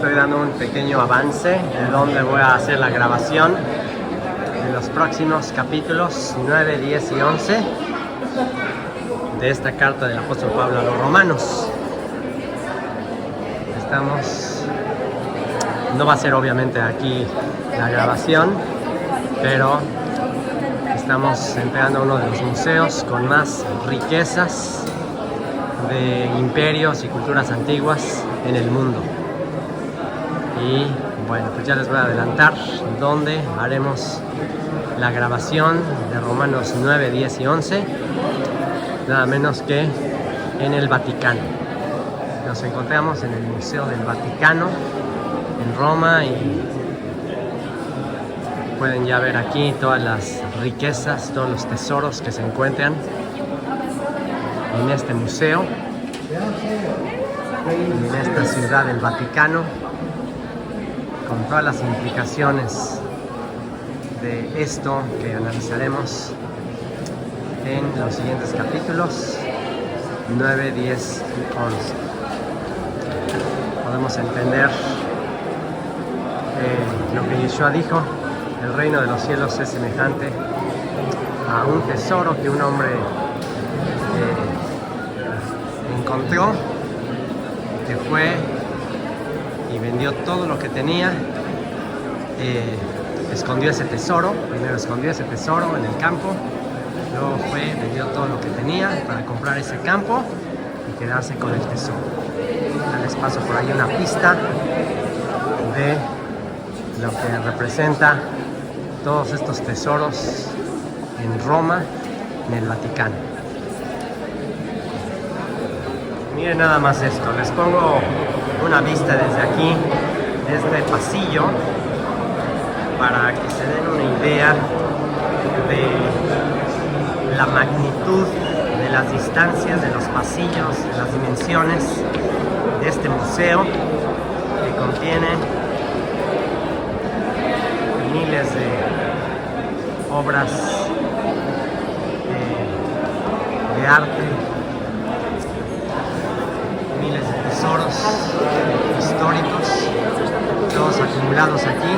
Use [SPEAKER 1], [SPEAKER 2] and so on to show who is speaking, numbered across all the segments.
[SPEAKER 1] estoy dando un pequeño avance de donde voy a hacer la grabación de los próximos capítulos 9, 10 y 11 de esta carta del apóstol Pablo a los romanos. No va a ser obviamente aquí la grabación, pero estamos entrando a uno de los museos con más riquezas de imperios y culturas antiguas en el mundo. Y bueno, pues ya les voy a adelantar donde haremos la grabación de Romanos 9, 10 y 11, nada menos que en el Vaticano. Nos encontramos en el Museo del Vaticano en Roma y pueden ya ver aquí todas las riquezas, todos los tesoros que se encuentran en este museo, en esta ciudad del Vaticano, con todas las implicaciones de esto que analizaremos en los siguientes capítulos 9, 10 y 11. Podemos entender lo que Yeshua dijo: el reino de los cielos es semejante a un tesoro que un hombre encontró, que fue y vendió todo lo que tenía, escondió ese tesoro. Primero escondió ese tesoro en el campo, luego fue, vendió todo lo que tenía para comprar ese campo y quedarse con el tesoro. Ya les paso por ahí una pista de lo que representa todos estos tesoros en Roma, en el Vaticano. Miren nada más esto, les pongo una vista desde aquí, de este pasillo, para que se den una idea de la magnitud, de las distancias, de los pasillos, de las dimensiones de este museo, que contiene miles de obras de arte, miles de tesoros históricos, todos acumulados aquí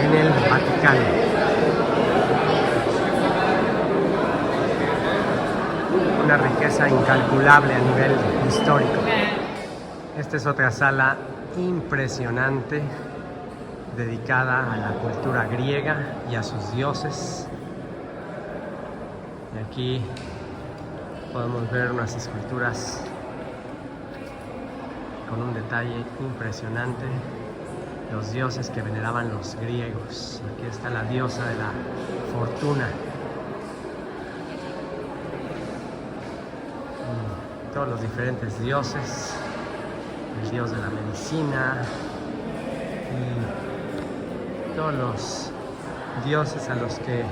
[SPEAKER 1] en el Vaticano. Una riqueza incalculable a nivel histórico. Esta es otra sala impresionante dedicada a la cultura griega y a sus dioses. Y aquí podemos ver unas esculturas con un detalle impresionante, los dioses que veneraban los griegos. Aquí está la diosa de la fortuna. Todos los diferentes dioses, el dios de la medicina y todos los dioses a los que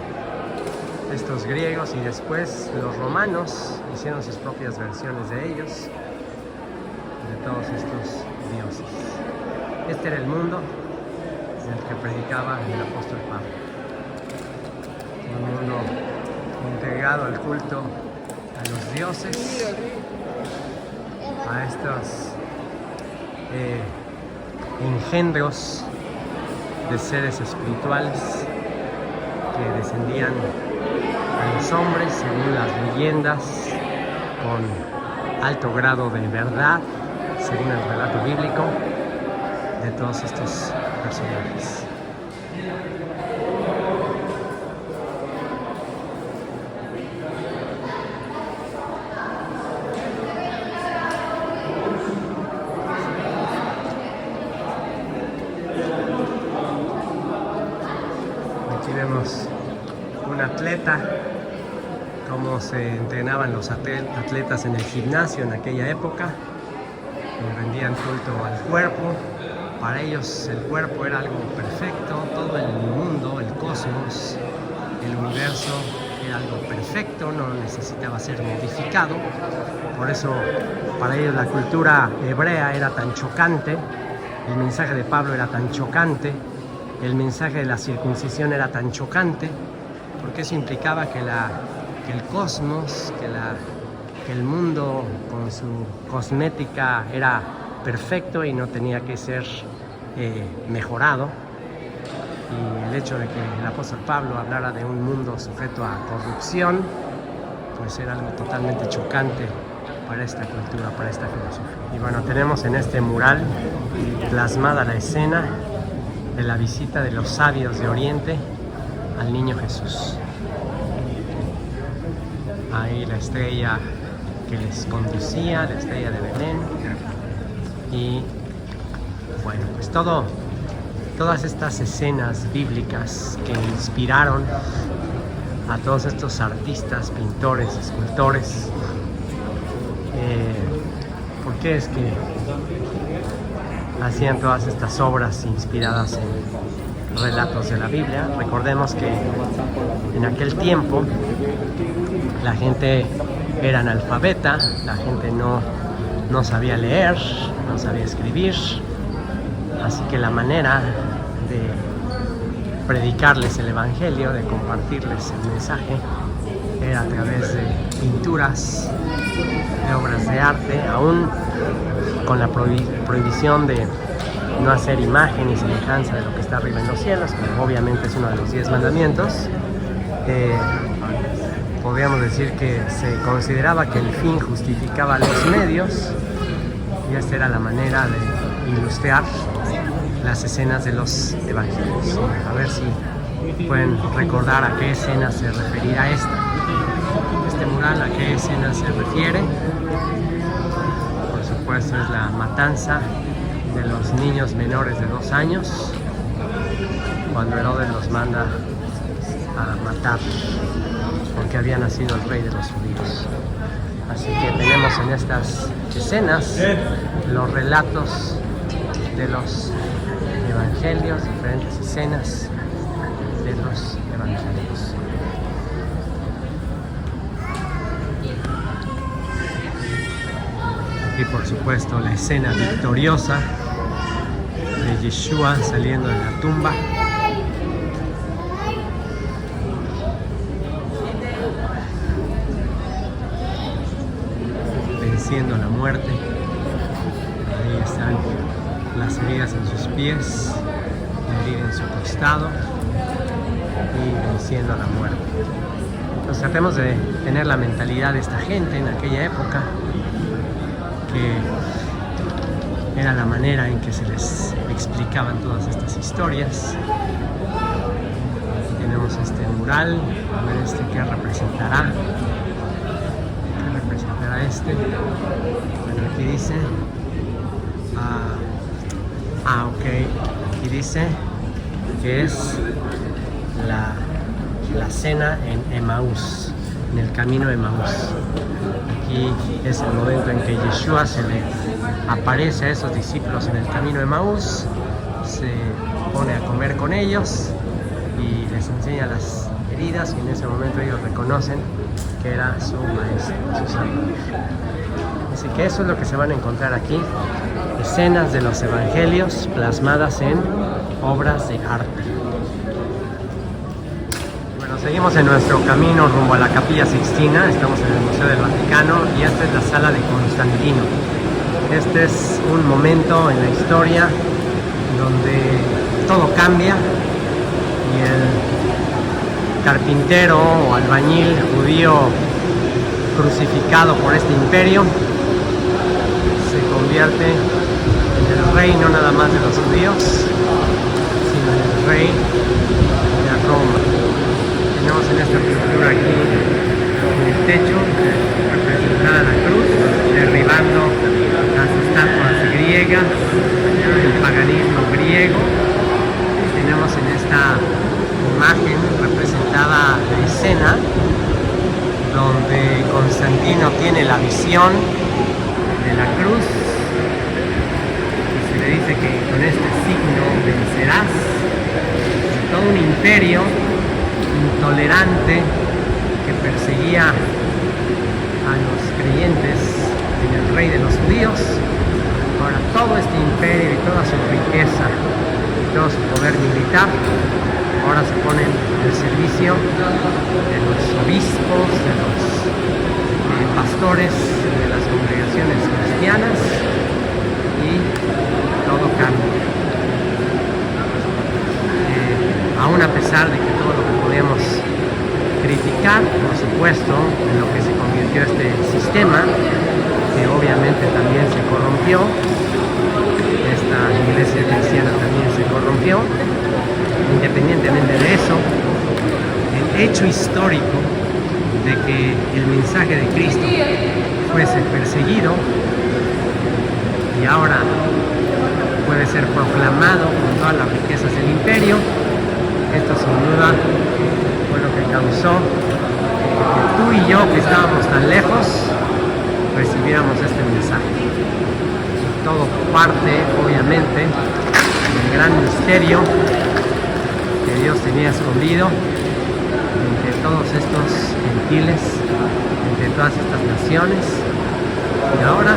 [SPEAKER 1] estos griegos y después los romanos hicieron sus propias versiones de ellos, de todos estos dioses. Este era el mundo en el que predicaba el apóstol Pablo. Un mundo entregado al culto a los dioses, a estos engendros de seres espirituales que descendían a los hombres según las leyendas, con alto grado de verdad según el relato bíblico de todos estos personajes. Aquí vemos un atleta, cómo se entrenaban los atletas en el gimnasio en aquella época. Rendían culto al cuerpo. Para ellos el cuerpo era algo perfecto, todo el mundo, el cosmos, el universo era algo perfecto, no necesitaba ser modificado. Por eso para ellos la cultura hebrea era tan chocante, el mensaje de Pablo era tan chocante, el mensaje de la circuncisión era tan chocante, porque eso implicaba que el cosmos, que el mundo con su cosmética era perfecto y no tenía que ser mejorado. Y el hecho de que el apóstol Pablo hablara de un mundo sujeto a corrupción, pues era algo totalmente chocante para esta cultura, para esta filosofía. Y bueno, tenemos en este mural plasmada la escena de la visita de los sabios de Oriente al niño Jesús. Ahí la estrella que les conducía, la estrella de Belén. Y bueno, pues todas estas escenas bíblicas que inspiraron a todos estos artistas, pintores, escultores. ¿Por qué es que hacían todas estas obras inspiradas en relatos de la Biblia? Recordemos que en aquel tiempo la gente era analfabeta, la gente no sabía leer, no sabía escribir, así que la manera de predicarles el evangelio, de compartirles el mensaje, era a través de pinturas, de obras de arte, aún con la prohibición de no hacer imagen y semejanza de lo que está arriba en los cielos, que obviamente es uno de los 10 mandamientos. Podríamos decir que se consideraba que el fin justificaba los medios, y esta era la manera de ilustrar las escenas de los evangelios. A ver si pueden recordar a qué escena se referirá este mural, a qué escena se refiere. Por supuesto es la matanza de los niños menores de 2 años, cuando Herodes los manda a matar porque había nacido el rey de los judíos. Así que tenemos en estas escenas los relatos de los evangelios, diferentes escenas de los evangelios. Y por supuesto la escena victoriosa de Yeshua saliendo de la tumba. Venciendo la muerte. Ahí están las heridas en sus pies, la herida en su costado y venciendo la muerte. Entonces tratemos de tener la mentalidad de esta gente en aquella época, que era la manera en que se les explicaban todas estas historias. Aquí tenemos este mural, a ver qué representará. ¿Qué representará este? Bueno, aquí dice... ok, aquí dice que es la cena en Emaús, en el camino de Emaús. Aquí es el momento en que Yeshua se le aparece a esos discípulos en el camino de Emaús, se pone a comer con ellos y les enseña las heridas, y en ese momento ellos reconocen que era su maestro, su salvador. Así que eso es lo que se van a encontrar aquí, escenas de los evangelios plasmadas en obras de arte. Bueno, seguimos en nuestro camino rumbo a la Capilla Sixtina. Estamos en el Museo del Vaticano y esta es la sala de Constantino. Este es un momento en la historia donde todo cambia y el carpintero o albañil judío crucificado por este imperio se convierte en el rey no nada más de los judíos, sino en el rey de Roma. Tenemos en esta pintura aquí en el techo representada la cruz, derribando las estatuas griegas, el paganismo griego. Tenemos en esta imagen representada la escena donde Constantino tiene la visión de la cruz y se le dice que con este signo vencerás todo un imperio intolerante que perseguía a los creyentes en el rey de los judíos. Ahora todo este imperio y toda su riqueza y todo su poder militar ahora se ponen al servicio de los obispos, de los pastores de las congregaciones cristianas, y todo cambia. Aún a pesar de que todo lo que podemos criticar, por supuesto, en lo que se convirtió este sistema, que obviamente también se corrompió, esta iglesia cristiana también se corrompió. Independientemente de eso, el hecho histórico de que el mensaje de Cristo fuese perseguido y ahora puede ser proclamado con todas las riquezas del imperio, esto sin duda fue lo que causó que tú y yo, que estábamos tan lejos, recibiéramos este mensaje. Todo parte, obviamente, del gran misterio que Dios tenía escondido entre todos estos gentiles, entre todas estas naciones, y ahora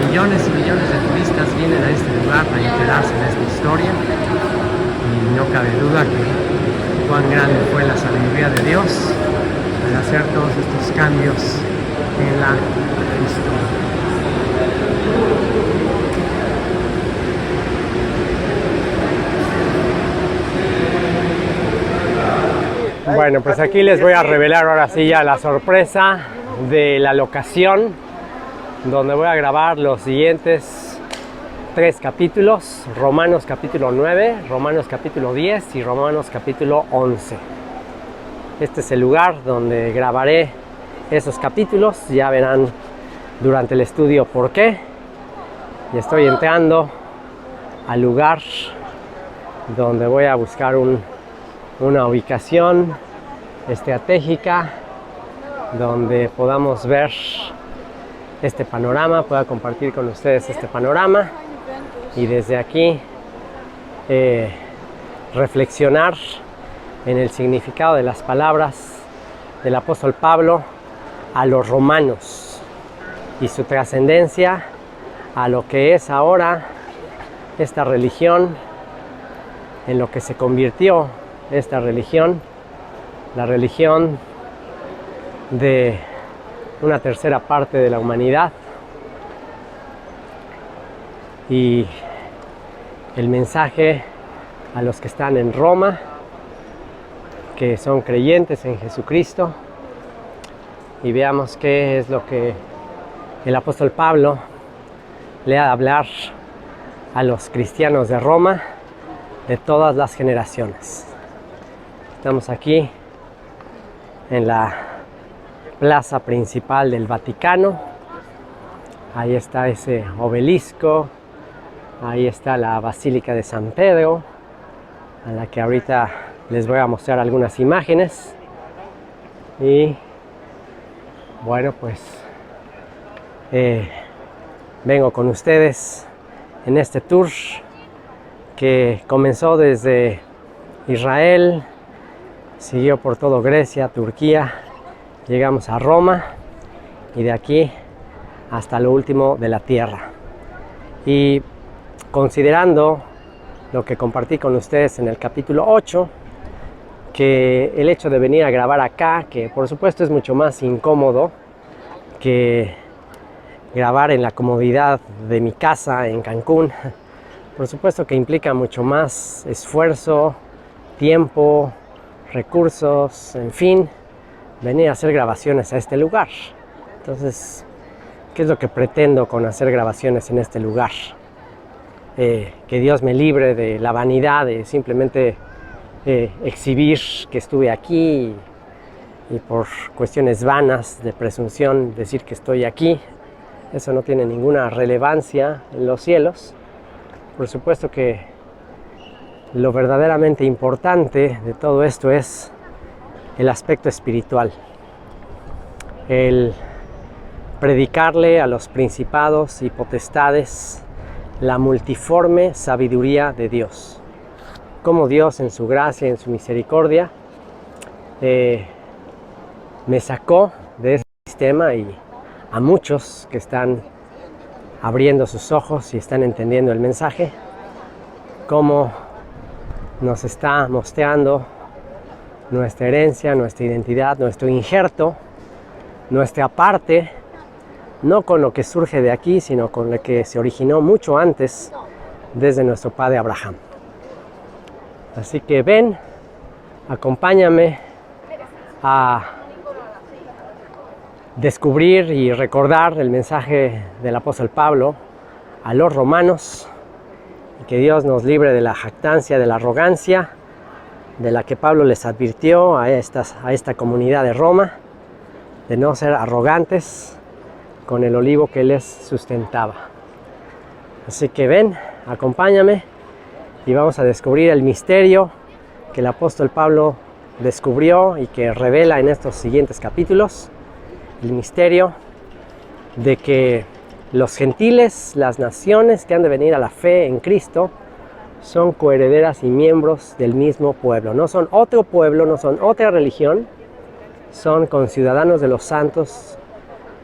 [SPEAKER 1] millones y millones de turistas vienen a este lugar para enterarse de esta historia, y no cabe duda que cuán grande fue la sabiduría de Dios al hacer todos estos cambios en la historia. Bueno, pues aquí les voy a revelar ahora sí ya la sorpresa de la locación donde voy a grabar los siguientes 3 capítulos: Romanos capítulo 9, Romanos capítulo 10 y Romanos capítulo 11. Este es el lugar donde grabaré esos capítulos. Ya verán durante el estudio por qué. Y estoy entrando al lugar donde voy a buscar una ubicación estratégica donde podamos ver este panorama, pueda compartir con ustedes este panorama y desde aquí reflexionar en el significado de las palabras del apóstol Pablo a los romanos y su trascendencia a lo que es ahora esta religión, en lo que se convirtió esta religión, la religión de una tercera parte de la humanidad, y el mensaje a los que están en Roma, que son creyentes en Jesucristo. Y veamos qué es lo que el apóstol Pablo le ha de hablar a los cristianos de Roma de todas las generaciones. Estamos aquí en la plaza principal del Vaticano. Ahí está ese obelisco, ahí está la Basílica de San Pedro, a la que ahorita les voy a mostrar algunas imágenes. Y bueno, pues vengo con ustedes en este tour que comenzó desde Israel, siguió por todo Grecia, Turquía, llegamos a Roma y de aquí hasta lo último de la tierra. Y considerando lo que compartí con ustedes en el capítulo 8, que el hecho de venir a grabar acá, que por supuesto es mucho más incómodo que grabar en la comodidad de mi casa en Cancún, por supuesto que implica mucho más esfuerzo, tiempo, recursos, en fin, venir a hacer grabaciones a este lugar. Entonces, ¿qué es lo que pretendo con hacer grabaciones en este lugar? Que Dios me libre de la vanidad de simplemente exhibir que estuve aquí y por cuestiones vanas de presunción decir que estoy aquí. Eso no tiene ninguna relevancia en los cielos. Por supuesto que lo verdaderamente importante de todo esto es el aspecto espiritual, el predicarle a los principados y potestades la multiforme sabiduría de Dios, como Dios en su gracia y en su misericordia me sacó de ese sistema, y a muchos que están abriendo sus ojos y están entendiendo el mensaje, cómo nos está mostrando nuestra herencia, nuestra identidad, nuestro injerto, nuestra parte no con lo que surge de aquí, sino con lo que se originó mucho antes desde nuestro padre Abraham. Así que ven, acompáñame a descubrir y recordar el mensaje del apóstol Pablo a los romanos, y que Dios nos libre de la jactancia, de la arrogancia, de la que Pablo les advirtió a esta comunidad de Roma, de no ser arrogantes con el olivo que les sustentaba. Así que ven, acompáñame y vamos a descubrir el misterio que el apóstol Pablo descubrió y que revela en estos siguientes capítulos. El misterio de que los gentiles, las naciones que han de venir a la fe en Cristo, son coherederas y miembros del mismo pueblo. No son otro pueblo, no son otra religión, son conciudadanos de los santos,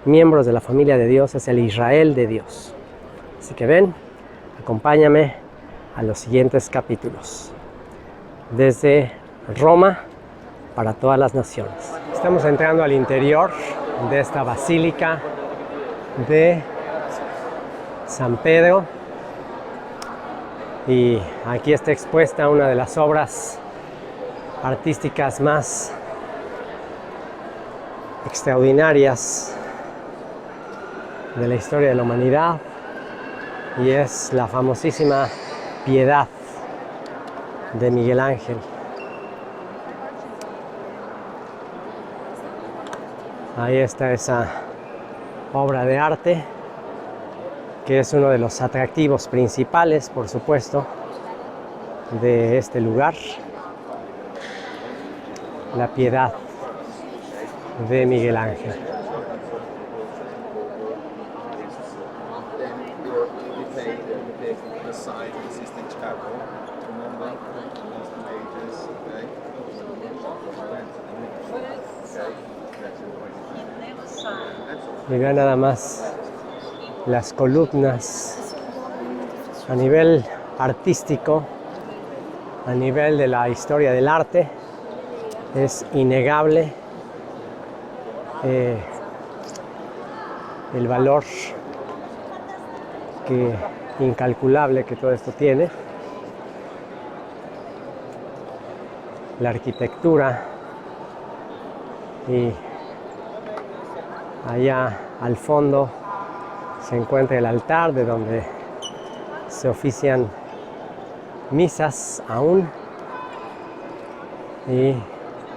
[SPEAKER 1] miembros de la familia de Dios, es el Israel de Dios. Así que ven, acompáñame a los siguientes capítulos. Desde Roma para todas las naciones. Estamos entrando al interior de esta basílica de San Pedro, y aquí está expuesta una de las obras artísticas más extraordinarias de la historia de la humanidad, y es la famosísima Piedad de Miguel Ángel. Ahí está esa obra de arte, que es uno de los atractivos principales, por supuesto, de este lugar, la Piedad de Miguel Ángel. Y vean nada más las columnas a nivel artístico, a nivel de la historia del arte. Es innegable el valor incalculable que todo esto tiene. La arquitectura, y allá al fondo se encuentra el altar de donde se ofician misas aún. Y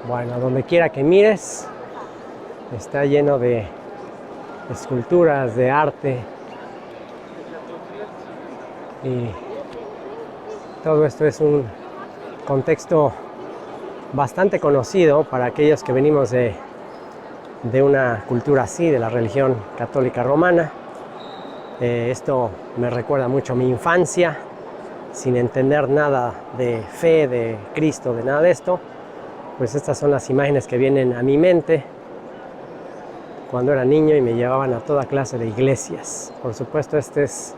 [SPEAKER 1] bueno, donde quiera que mires está lleno de esculturas, de arte, y todo esto es un contexto bastante conocido para aquellos que venimos de una cultura así, de la religión católica romana. Esto me recuerda mucho a mi infancia, sin entender nada de fe, de Cristo, de nada de esto. Pues estas son las imágenes que vienen a mi mente cuando era niño y me llevaban a toda clase de iglesias. Por supuesto, este es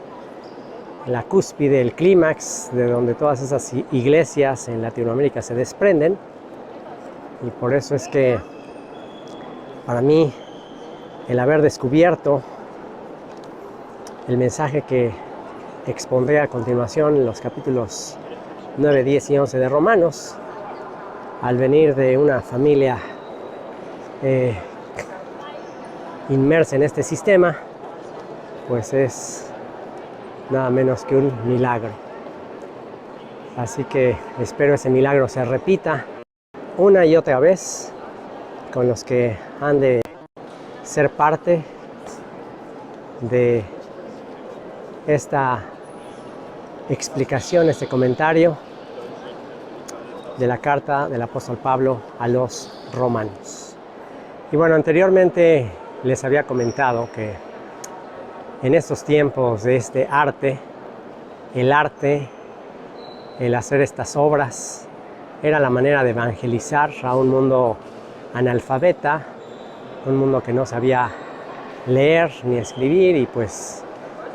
[SPEAKER 1] la cúspide, el clímax de donde todas esas iglesias en Latinoamérica se desprenden, y por eso es que para mí el haber descubierto el mensaje que expondré a continuación en los capítulos 9, 10 y 11 de Romanos, al venir de una familia inmersa en este sistema, pues es nada menos que un milagro. Así que espero ese milagro se repita una y otra vez con los que han de ser parte de esta explicación, este comentario de la carta del apóstol Pablo a los romanos. Y bueno, anteriormente les había comentado que en estos tiempos de este arte, el hacer estas obras, era la manera de evangelizar a un mundo analfabeta, un mundo que no sabía leer ni escribir, y pues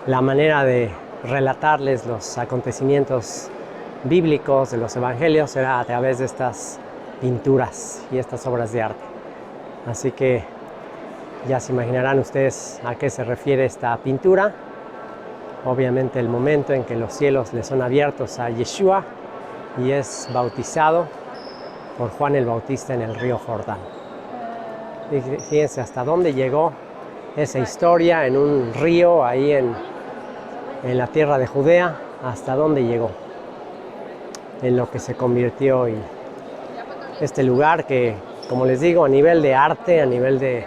[SPEAKER 1] la manera de relatarles los acontecimientos bíblicos de los evangelios era a través de estas pinturas y estas obras de arte. Así que Ya se imaginarán ustedes a qué se refiere esta pintura. Obviamente el momento en que los cielos le son abiertos a Yeshua y es bautizado por Juan el Bautista en el río Jordán. Y fíjense hasta dónde llegó esa historia, en un río ahí en la tierra de Judea, hasta dónde llegó, en lo que se convirtió y este lugar que, como les digo, a nivel de arte, a nivel de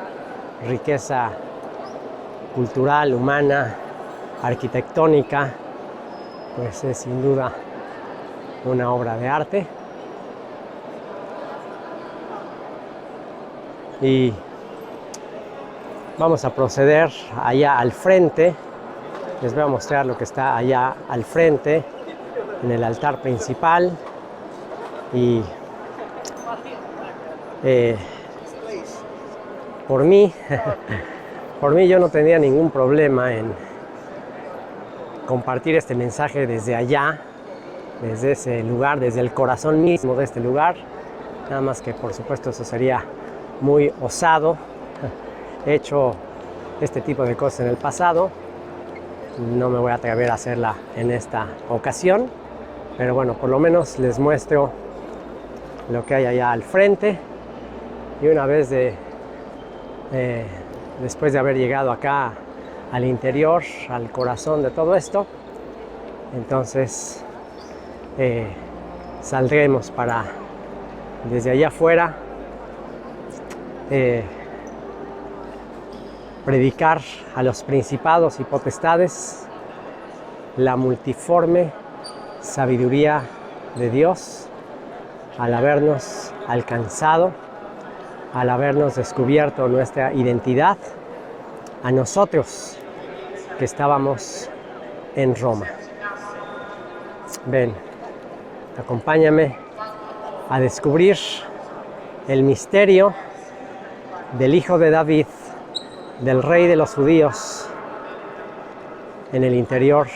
[SPEAKER 1] riqueza cultural, humana, arquitectónica, pues es sin duda una obra de arte. Y vamos a proceder allá al frente. Les voy a mostrar lo que está allá al frente, en el altar principal. Y por mí yo no tenía ningún problema en compartir este mensaje desde allá, desde ese lugar, desde el corazón mismo de este lugar. Nada más que por supuesto eso sería muy osado. He hecho este tipo de cosas en el pasado, no me voy a atrever a hacerla en esta ocasión, pero bueno, por lo menos les muestro lo que hay allá al frente. Y una vez después de haber llegado acá al interior, al corazón de todo esto, entonces saldremos para desde allá afuera predicar a los principados y potestades la multiforme sabiduría de Dios al habernos alcanzado, al habernos descubierto nuestra identidad, a nosotros que estábamos en Roma. Ven, acompáñame a descubrir el misterio del Hijo de David, del Rey de los Judíos, en el interior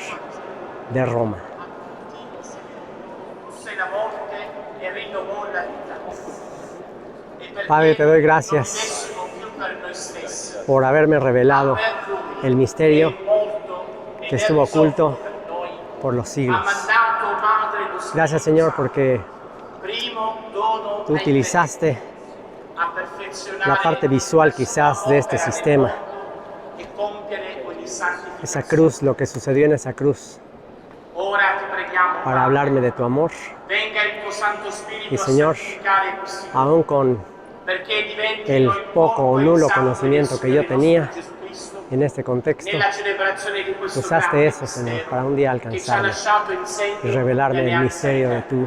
[SPEAKER 1] de Roma. Padre, te doy gracias por haberme revelado el misterio que estuvo oculto por los siglos. Gracias, Señor, porque tú utilizaste la parte visual quizás de este sistema, esa cruz, lo que sucedió en esa cruz, para hablarme de tu amor. Y Señor, aún con el poco o nulo conocimiento que yo tenía en este contexto, usaste eso, Señor, para un día alcanzarme y revelarme el misterio de tu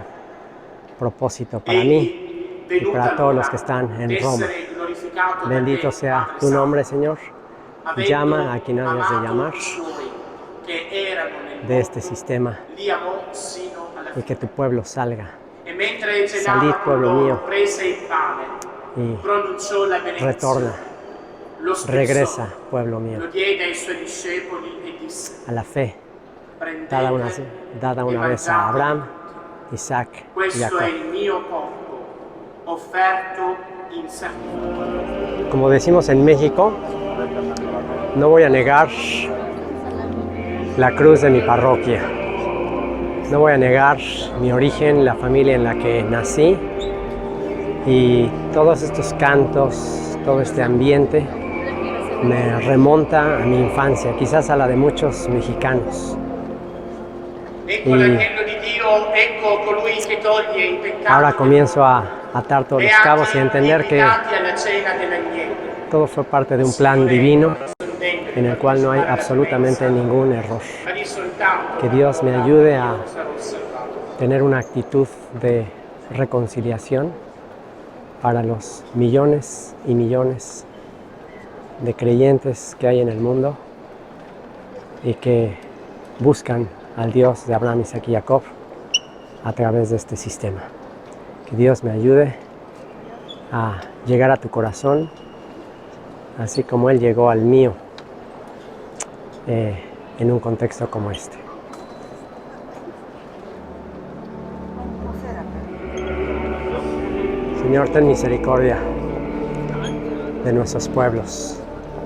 [SPEAKER 1] propósito para mí y para todos los que están en Roma. Bendito sea tu nombre, Señor. Llama a quien hayas de llamar de este sistema y que tu pueblo salga. Salid, pueblo mío, y retorna. Regresa, pueblo mío, a la fe dada una vez a Abraham, Isaac y Jacob. Como decimos en México, no voy a negar la cruz de mi parroquia. No voy a negar mi origen, la familia en la que nací y todos estos cantos, todo este ambiente me remonta a mi infancia, quizás a la de muchos mexicanos. Y ahora comienzo a atar todos los cabos y a entender que todo fue parte de un plan divino en el cual no hay absolutamente ningún error. Que Dios me ayude a tener una actitud de reconciliación para los millones y millones de creyentes que hay en el mundo y que buscan al Dios de Abraham, Isaac y Jacob a través de este sistema. Que Dios me ayude a llegar a tu corazón, así como Él llegó al mío en un contexto como este. Señor, ten misericordia de nuestros pueblos.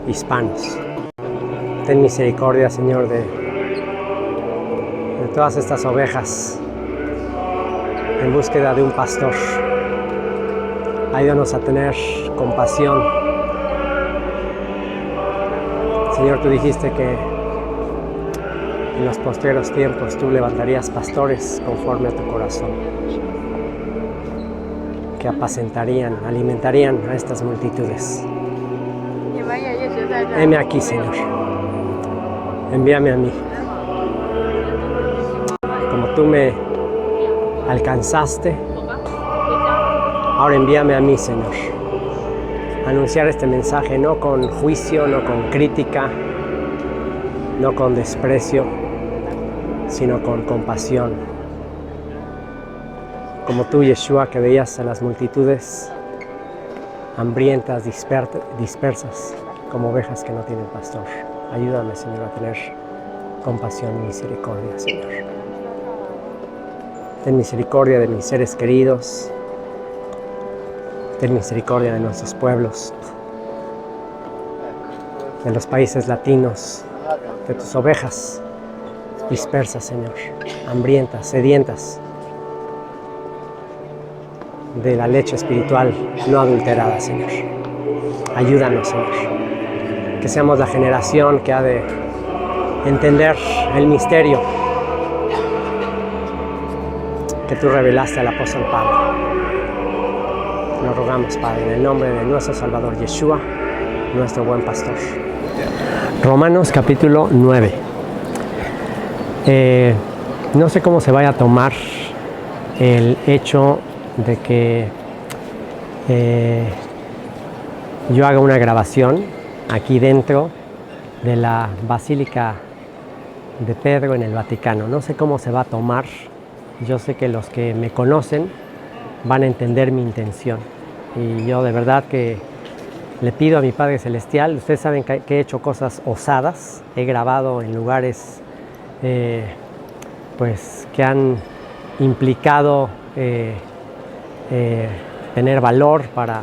[SPEAKER 1] hispanos. Ten misericordia, Señor, de todas estas ovejas en búsqueda de un pastor. Ayúdanos a tener compasión. Señor, tú dijiste que en los postreros tiempos tú levantarías pastores conforme a tu corazón, que apacentarían, alimentarían a estas multitudes. Heme aquí, Señor. Envíame a mí. Como tú me alcanzaste, ahora envíame a mí, Señor. Anunciar este mensaje no con juicio, no con crítica, no con desprecio, sino con compasión. Como tú, Yeshua, que veías a las multitudes hambrientas, dispersas, como ovejas que no tienen pastor. Ayúdame, Señor, a tener compasión y misericordia, Señor. Ten misericordia de mis seres queridos. Ten misericordia de nuestros pueblos, de los países latinos, de tus ovejas dispersas, Señor, hambrientas, sedientas de la leche espiritual no adulterada, Señor. Ayúdanos, Señor, que seamos la generación que ha de entender el misterio que tú revelaste al apóstol Pablo. Lo rogamos, Padre, en el nombre de nuestro Salvador Yeshua, nuestro buen pastor. Romanos capítulo 9. No sé cómo se vaya a tomar el hecho de que yo haga una grabación aquí dentro de la Basílica de Pedro en el Vaticano. No sé cómo se va a tomar. Yo sé que los que me conocen van a entender mi intención. Y yo de verdad que le pido a mi Padre Celestial, ustedes saben que he hecho cosas osadas, he grabado en lugares pues que han implicado tener valor para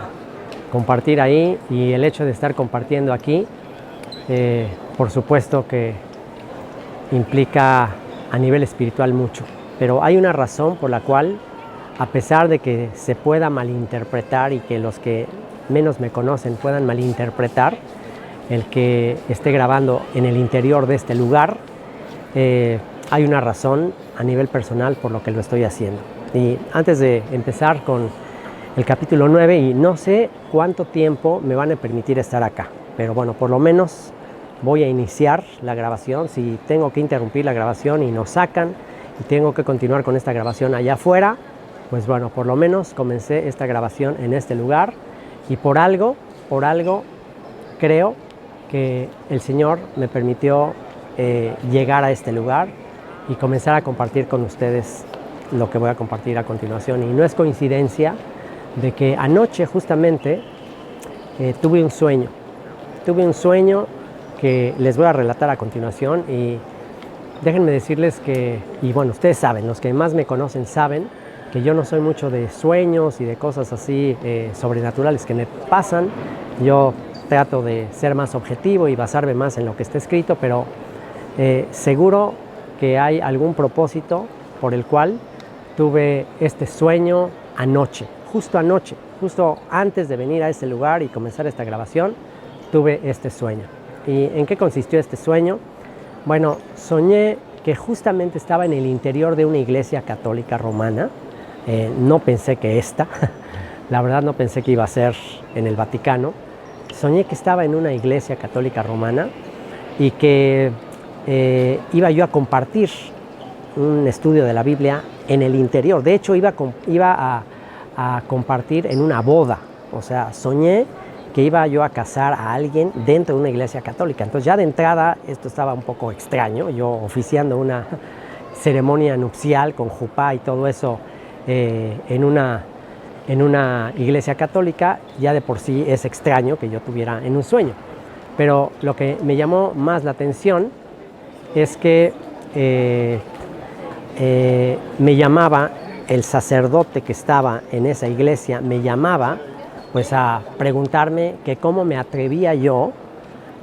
[SPEAKER 1] compartir ahí, y el hecho de estar compartiendo aquí, por supuesto que implica a nivel espiritual mucho, pero hay una razón por la cual, a pesar de que se pueda malinterpretar y que los que menos me conocen puedan malinterpretar el que esté grabando en el interior de este lugar, hay una razón a nivel personal por lo que lo estoy haciendo. Y antes de empezar con el capítulo 9, y no sé cuánto tiempo me van a permitir estar acá, pero bueno, por lo menos voy a iniciar la grabación. Si tengo que interrumpir la grabación y nos sacan y tengo que continuar con esta grabación allá afuera, pues bueno, por lo menos comencé esta grabación en este lugar, y por algo creo que el Señor me permitió llegar a este lugar y comenzar a compartir con ustedes lo que voy a compartir a continuación. Y no es coincidencia de que anoche justamente tuve un sueño que les voy a relatar a continuación. Y déjenme decirles que, y bueno, ustedes saben, los que más me conocen saben que yo no soy mucho de sueños y de cosas así sobrenaturales que me pasan. Yo trato de ser más objetivo y basarme más en lo que está escrito, pero seguro que hay algún propósito por el cual tuve este sueño anoche, justo antes de venir a este lugar y comenzar esta grabación, tuve este sueño. ¿Y en qué consistió este sueño? Bueno, soñé que justamente estaba en el interior de una iglesia católica romana. No pensé que la verdad no pensé que iba a ser en el Vaticano. Soñé que estaba en una iglesia católica romana y que iba yo a compartir un estudio de la Biblia en el interior. De hecho, iba a compartir en una boda. O sea, soñé que iba yo a casar a alguien dentro de una iglesia católica. Entonces ya de entrada esto estaba un poco extraño, yo oficiando una ceremonia nupcial con jupá y todo eso en una iglesia católica. Ya de por sí es extraño que yo tuviera en un sueño. Pero lo que me llamó más la atención es que me llamaba el sacerdote que estaba en esa iglesia, me llamaba pues a preguntarme que cómo me atrevía yo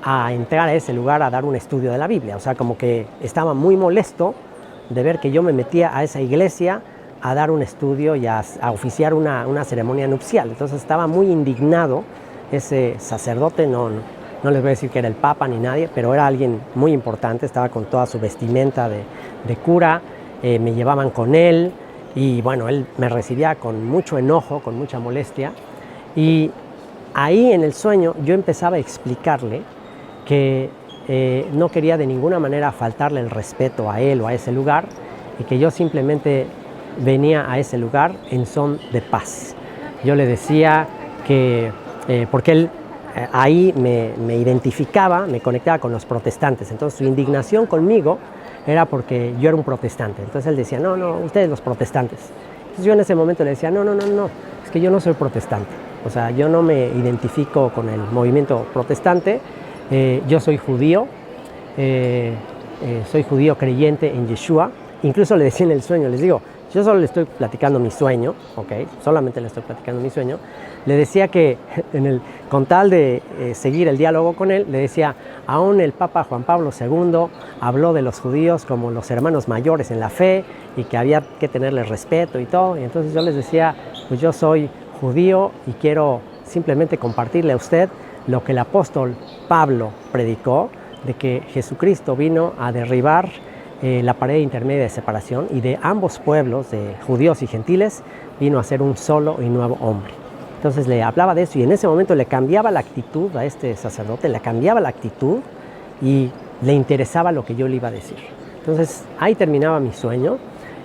[SPEAKER 2] a entrar a ese lugar a dar un estudio de la Biblia. O sea, como que estaba muy molesto de ver que yo me metía a esa iglesia a dar un estudio y a oficiar una ceremonia nupcial. Entonces estaba muy indignado ese sacerdote, no les voy a decir que era el papa ni nadie, pero era alguien muy importante, estaba con toda su vestimenta de cura, me llevaban con él y bueno, él me recibía con mucho enojo, con mucha molestia, y ahí en el sueño yo empezaba a explicarle que no quería de ninguna manera faltarle el respeto a él o a ese lugar y que yo simplemente venía a ese lugar en son de paz. Yo le decía que, porque él ahí me identificaba, me conectaba con los protestantes, entonces su indignación conmigo era porque yo era un protestante. Entonces él decía, no, ustedes los protestantes. Entonces yo en ese momento le decía, no, es que yo no soy protestante. O sea, yo no me identifico con el movimiento protestante, yo soy judío creyente en Yeshua. Incluso le decía en el sueño, les digo, yo solo le estoy platicando mi sueño, ¿ok? Solamente le estoy platicando mi sueño. Le decía que con tal de seguir el diálogo con él, le decía, aún el Papa Juan Pablo II habló de los judíos como los hermanos mayores en la fe y que había que tenerles respeto y todo. Y entonces yo les decía, pues yo soy judío y quiero simplemente compartirle a usted lo que el apóstol Pablo predicó, de que Jesucristo vino a derribar la pared intermedia de separación y de ambos pueblos, de judíos y gentiles, vino a ser un solo y nuevo hombre. Entonces le hablaba de eso y en ese momento le cambiaba la actitud a este sacerdote, le cambiaba la actitud y le interesaba lo que yo le iba a decir. Entonces ahí terminaba mi sueño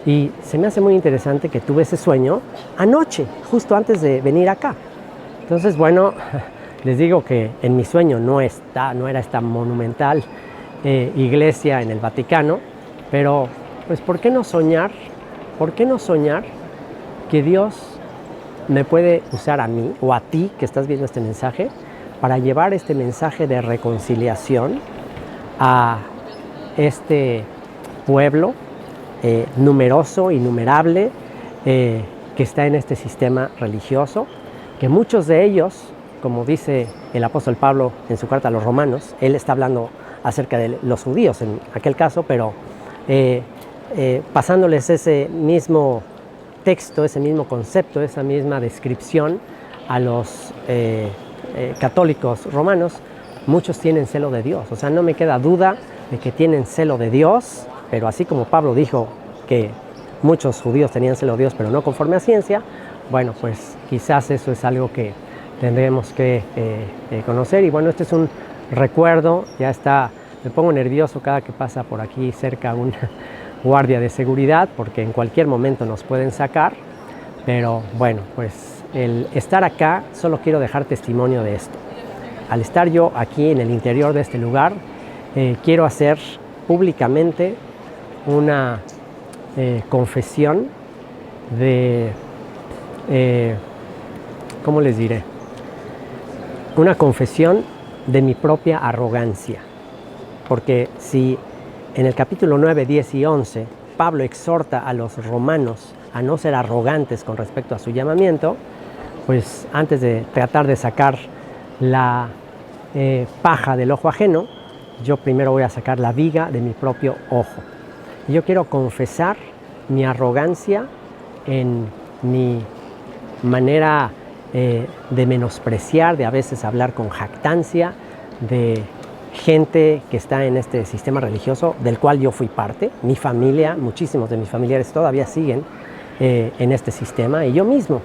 [SPEAKER 2] y se me hace muy interesante que tuve ese sueño anoche, justo antes de venir acá. Entonces, bueno, les digo que en mi sueño no era esta monumental iglesia en el Vaticano, pero pues ¿por qué no soñar? ¿Por qué no soñar que Dios me puede usar a mí o a ti que estás viendo este mensaje para llevar este mensaje de reconciliación a este pueblo numeroso, innumerable, que está en este sistema religioso, que muchos de ellos, como dice el apóstol Pablo en su carta a los romanos, él está hablando acerca de los judíos en aquel caso, pero pasándoles ese mismo texto, ese mismo concepto, esa misma descripción a los católicos romanos, muchos tienen celo de Dios. O sea, no me queda duda de que tienen celo de Dios, pero así como Pablo dijo que muchos judíos tenían celo de Dios, pero no conforme a ciencia, bueno, pues quizás eso es algo que tendremos que conocer. Y bueno, este es un recuerdo, ya está, me pongo nervioso cada que pasa por aquí cerca un guardia de seguridad, porque en cualquier momento nos pueden sacar, pero bueno, pues el estar acá, solo quiero dejar testimonio de esto. Al estar yo aquí en el interior de este lugar, quiero hacer públicamente una confesión de, ¿cómo les diré? Una confesión de mi propia arrogancia, porque si en el capítulo 9, 10 y 11 Pablo exhorta a los romanos a no ser arrogantes con respecto a su llamamiento, pues antes de tratar de sacar la paja del ojo ajeno, yo primero voy a sacar la viga de mi propio ojo. Y yo quiero confesar mi arrogancia en mi manera de menospreciar, de a veces hablar con jactancia, de gente que está en este sistema religioso del cual yo fui parte. Mi familia, muchísimos de mis familiares todavía siguen en este sistema y yo mismo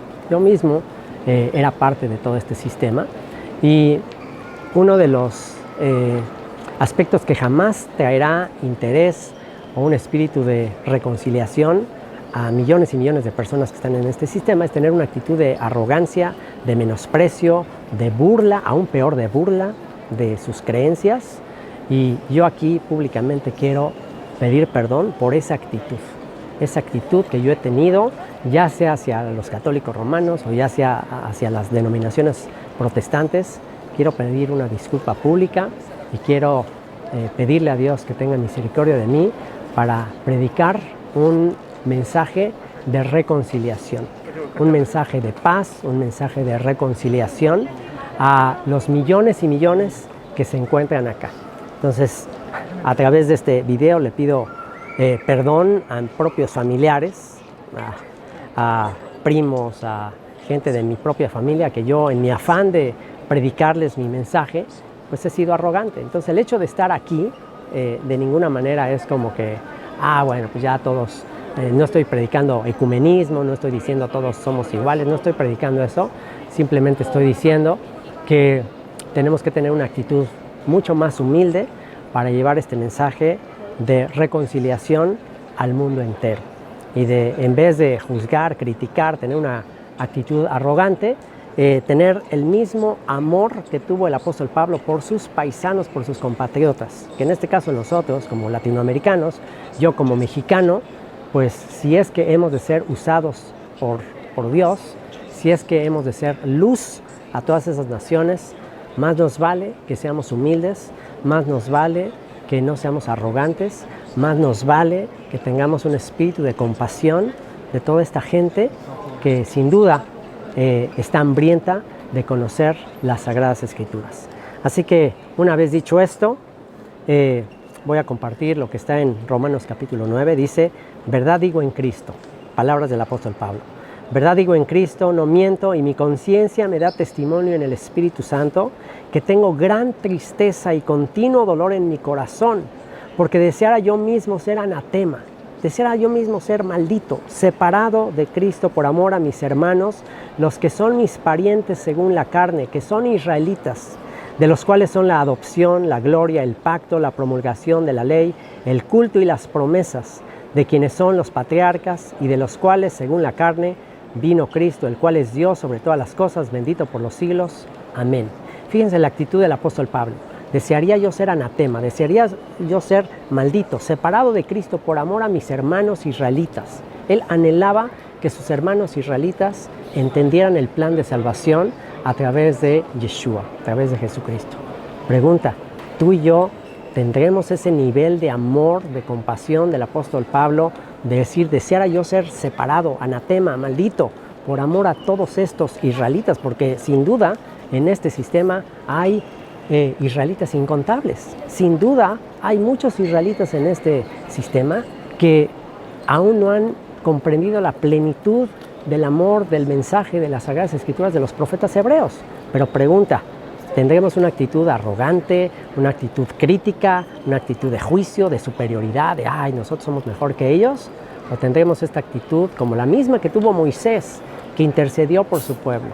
[SPEAKER 2] era parte de todo este sistema. Y uno de los aspectos que jamás traerá interés o un espíritu de reconciliación a millones y millones de personas que están en este sistema es tener una actitud de arrogancia, de menosprecio, de burla, aún peor de burla de sus creencias. Y yo aquí públicamente quiero pedir perdón por esa actitud que yo he tenido, ya sea hacia los católicos romanos o ya sea hacia las denominaciones protestantes. Quiero pedir una disculpa pública y quiero pedirle a Dios que tenga misericordia de mí para predicar un mensaje de reconciliación, un mensaje de paz, un mensaje de reconciliación a los millones y millones que se encuentran acá. Entonces, a través de este video le pido perdón a propios familiares, a primos, a gente de mi propia familia, que yo en mi afán de predicarles mi mensaje, pues he sido arrogante. Entonces el hecho de estar aquí de ninguna manera es como que, bueno, pues ya todos, no estoy predicando ecumenismo, no estoy diciendo todos somos iguales, no estoy predicando eso, simplemente estoy diciendo que tenemos que tener una actitud mucho más humilde para llevar este mensaje de reconciliación al mundo entero. Y en vez de juzgar, criticar, tener una actitud arrogante, tener el mismo amor que tuvo el apóstol Pablo por sus paisanos, por sus compatriotas, que en este caso nosotros como latinoamericanos, yo como mexicano, pues si es que hemos de ser usados por Dios, si es que hemos de ser luz a todas esas naciones, más nos vale que seamos humildes, más nos vale que no seamos arrogantes, más nos vale que tengamos un espíritu de compasión de toda esta gente que sin duda está hambrienta de conocer las Sagradas Escrituras. Así que una vez dicho esto, voy a compartir lo que está en Romanos capítulo 9. Dice, verdad digo en Cristo, palabras del apóstol Pablo. Verdad digo en Cristo, no miento, y mi conciencia me da testimonio en el Espíritu Santo que tengo gran tristeza y continuo dolor en mi corazón, porque deseara yo mismo ser anatema, deseara yo mismo ser maldito, separado de Cristo por amor a mis hermanos, los que son mis parientes según la carne, que son israelitas, de los cuales son la adopción, la gloria, el pacto, la promulgación de la ley, el culto y las promesas, de quienes son los patriarcas y de los cuales, según la carne, vino Cristo, el cual es Dios sobre todas las cosas, bendito por los siglos. Amén. Fíjense la actitud del apóstol Pablo. Desearía yo ser anatema, desearía yo ser maldito, separado de Cristo por amor a mis hermanos israelitas. Él anhelaba que sus hermanos israelitas entendieran el plan de salvación a través de Yeshua, a través de Jesucristo. Pregunta, ¿tú y yo tendremos ese nivel de amor, de compasión del apóstol Pablo, de decir, deseara yo ser separado, anatema, maldito, por amor a todos estos israelitas? Porque sin duda en este sistema hay israelitas incontables. Sin duda hay muchos israelitas en este sistema que aún no han comprendido la plenitud del amor, del mensaje de las Sagradas Escrituras de los profetas hebreos. Pero pregunta, ¿tendremos una actitud arrogante, una actitud crítica, una actitud de juicio, de superioridad, de nosotros somos mejor que ellos? ¿O tendremos esta actitud como la misma que tuvo Moisés, que intercedió por su pueblo?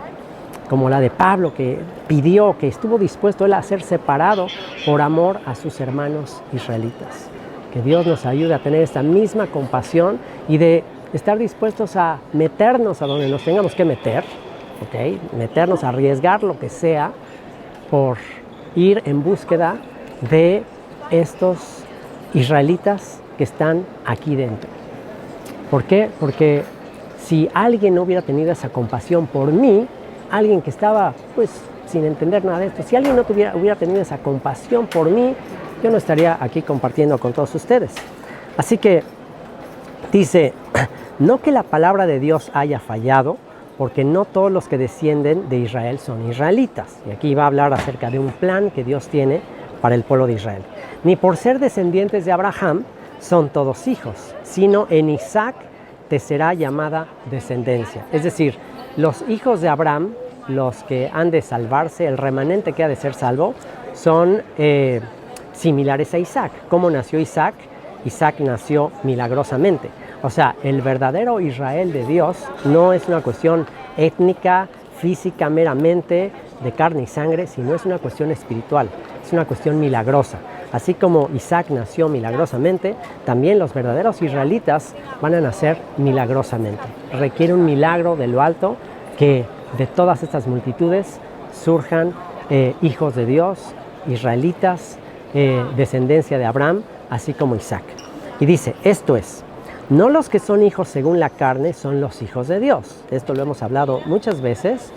[SPEAKER 2] Como la de Pablo, que pidió, que estuvo dispuesto él a ser separado por amor a sus hermanos israelitas. Que Dios nos ayude a tener esta misma compasión y de estar dispuestos a meternos a donde nos tengamos que meter, ¿okay? Meternos a arriesgar lo que sea por ir en búsqueda de estos israelitas que están aquí dentro. ¿Por qué? Porque si alguien no hubiera tenido esa compasión por mí, alguien que estaba pues sin entender nada de esto, si alguien no hubiera tenido esa compasión por mí, yo no estaría aquí compartiendo con todos ustedes. Así que dice, no que la palabra de Dios haya fallado, porque no todos los que descienden de Israel son israelitas. Y aquí va a hablar acerca de un plan que Dios tiene para el pueblo de Israel. Ni por ser descendientes de Abraham son todos hijos, sino en Isaac te será llamada descendencia. Es decir, los hijos de Abraham, los que han de salvarse, el remanente que ha de ser salvo, son similares a Isaac. ¿Cómo nació Isaac? Isaac nació milagrosamente. O sea, el verdadero Israel de Dios no es una cuestión étnica, física, meramente de carne y sangre, sino es una cuestión espiritual, es una cuestión milagrosa. Así como Isaac nació milagrosamente, también los verdaderos israelitas van a nacer milagrosamente. Requiere un milagro de lo alto que de todas estas multitudes surjan hijos de Dios, israelitas, descendencia de Abraham, así como Isaac. Y dice, esto es, no los que son hijos según la carne son los hijos de Dios. Esto lo hemos hablado muchas veces.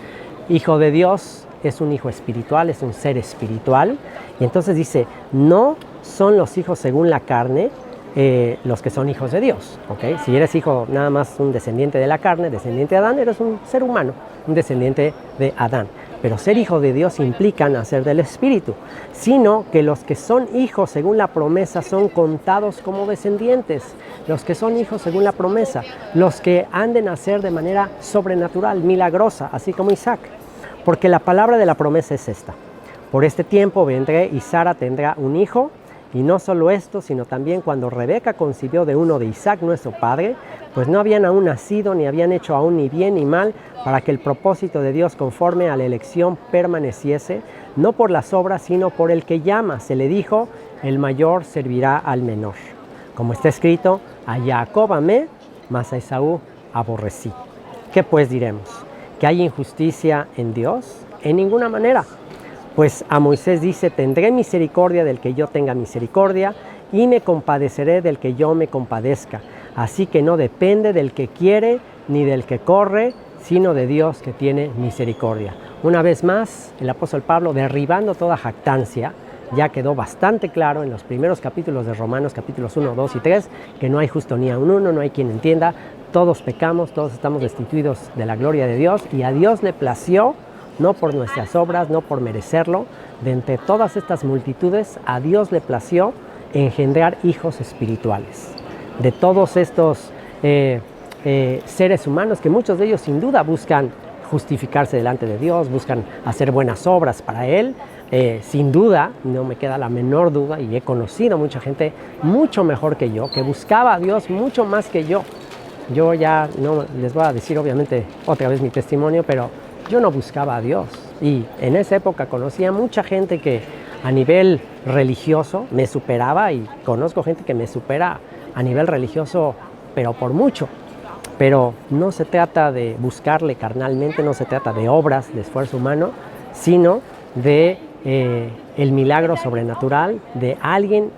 [SPEAKER 2] Hijo de Dios es un hijo espiritual, es un ser espiritual. Y entonces dice, no son los hijos según la carne los que son hijos de Dios. ¿Okay? Si eres hijo nada más un descendiente de la carne, descendiente de Adán, eres un ser humano, un descendiente de Adán. pero ser hijo de Dios implica nacer del Espíritu, sino que los que son hijos según la promesa son contados como descendientes. Los que son hijos según la promesa, los que han de nacer de manera sobrenatural, milagrosa, así como Isaac. Porque la palabra de la promesa es esta: por este tiempo vendré y Sara tendrá un hijo. Y no solo esto, sino también cuando Rebeca concibió de uno de Isaac nuestro padre, pues no habían aún nacido, ni habían hecho aún ni bien ni mal, para que el propósito de Dios conforme a la elección permaneciese, no por las obras, sino por el que llama. Se le dijo: el mayor servirá al menor. Como está escrito: a Jacob amé, mas a Esaú aborrecí. ¿Qué pues diremos? ¿Que hay injusticia en Dios? En ninguna manera. Pues a Moisés dice: tendré misericordia del que yo tenga misericordia, y me compadeceré del que yo me compadezca. Así que no depende del que quiere ni del que corre, sino de Dios que tiene misericordia. Una vez más, el apóstol Pablo, derribando toda jactancia, ya quedó bastante claro en los primeros capítulos de Romanos, capítulos 1, 2 y 3, que no hay justo ni a un uno, no hay quien entienda, todos pecamos, todos estamos destituidos de la gloria de Dios, y a Dios le plació, no por nuestras obras, no por merecerlo, de entre todas estas multitudes, a Dios le plació engendrar hijos espirituales. De todos estos seres humanos, que muchos de ellos sin duda buscan justificarse delante de Dios, buscan hacer buenas obras para Él, sin duda, no me queda la menor duda, y he conocido mucha gente mucho mejor que yo, que buscaba a Dios mucho más que yo. Yo ya no les voy a decir obviamente otra vez mi testimonio, pero yo no buscaba a Dios, y en esa época conocía mucha gente que a nivel religioso me superaba, y conozco gente que me supera a nivel religioso, pero por mucho. Pero no se trata de buscarle carnalmente, no se trata de obras, de esfuerzo humano, sino de el milagro sobrenatural de alguien